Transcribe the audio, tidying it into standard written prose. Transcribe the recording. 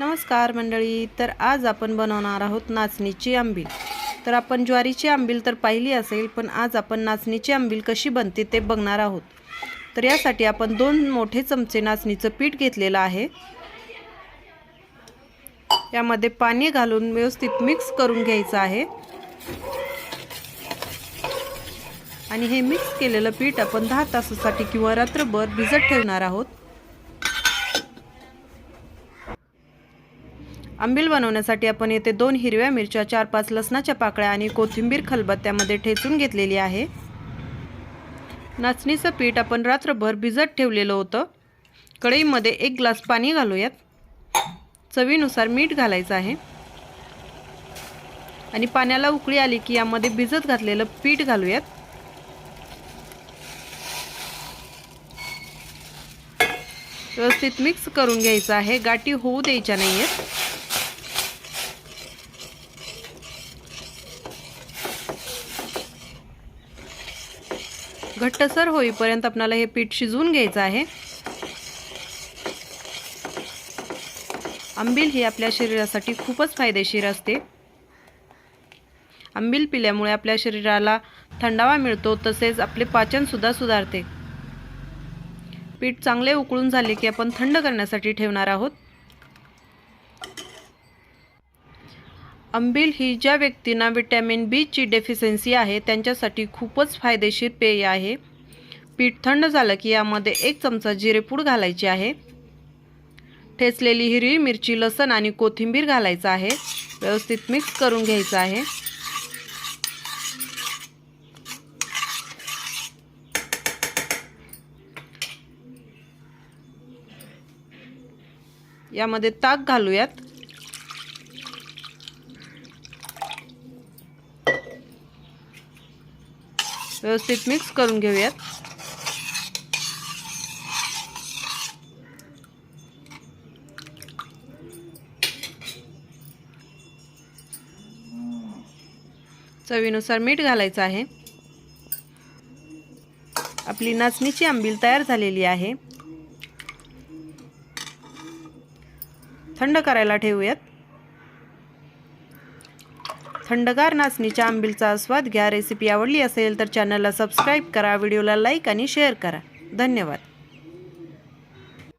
नमस्कार मंडळी। तर आज आपण बनवणार आहोत नाचणीची आंबील। तर आपण ज्वारीची आंबील तर पाहिली असेल, पण आज आपण नाचणीची आंबील कशी बनते ते बघणार आहोत। तर यासाठी आपण 2 मोठे चमचे नाचणीचं पीठ घेतलेलं आहे। यामध्ये पाणी घालून व्यवस्थित मिक्स करून घ्यायचं आहे आणि हे मिक्स केलेलं पीठ आपण 10 तासासाठी किंवा रात्रभर भिजत ठेवणार आहोत। आंबील बनवण्यासाठी आपण येथे 2 हिरव्या मिरच्या, 4-5 लसणाच्या पाकळ्या आणि कोथिंबीर खलबत्त्यामध्ये ठेचून घेतलेली आहे। नाचणीचं पीठ आपण रात्रभर भिजत ठेवलेलं होतं। कढईमध्ये 1 ग्लास पाणी घालूयात। चवीनुसार मीठ घालायचं आहे आणि पाण्याला उकळी आली की यामध्ये भिजत घातलेलं पीठ घालूयात। व्यवस्थित मिक्स करून घ्यायचं आहे, गाठी होऊ द्यायच्या नाहीयेत। घट्टसर होईपर्यंत आपल्याला हे पीठ शिजवून घ्यायचं आहे। आंबील ही आपल्या शरीरासाठी खूपच फायदेशीर असते। आंबील पिल्यामुळे आपल्या शरीराला थंडावा मिळतो, तसेच आपले पाचन सुद्धा सुधारते। पीठ चांगले उकळून झाले की आपण थंड करण्यासाठी ठेवणार आहोत। आंबील ही ज्या व्यक्तींना विटॅमिन बी ची डेफिशियन्सी आहे त्यांच्यासाठी खूपच फायदेशीर पेय आहे। पीठ थंड झालं की यामध्ये 1 चमचा जिरेपूड घालायची आहे। ठेचलेली हिरवी मिरची, लसूण आणि कोथिंबीर घालायचं आहे। व्यवस्थित मिक्स करून घ्यायचं आहे। यामध्ये ताक घालूयात। व्यवस्थित मिक्स करून घेऊयात। चवीनुसार मीठ घालायचं आहे। आपली नाचणीची आंबील तयार झालेली आहे। थंड करायला ठेवूयात। थंडगार नाचणीच्या आंबीलचा आस्वाद घ्या। रेसिपी आवडली असेल तर चॅनलला सबस्क्राइब करा, व्हिडिओला लाईक आणि शेअर करा। धन्यवाद।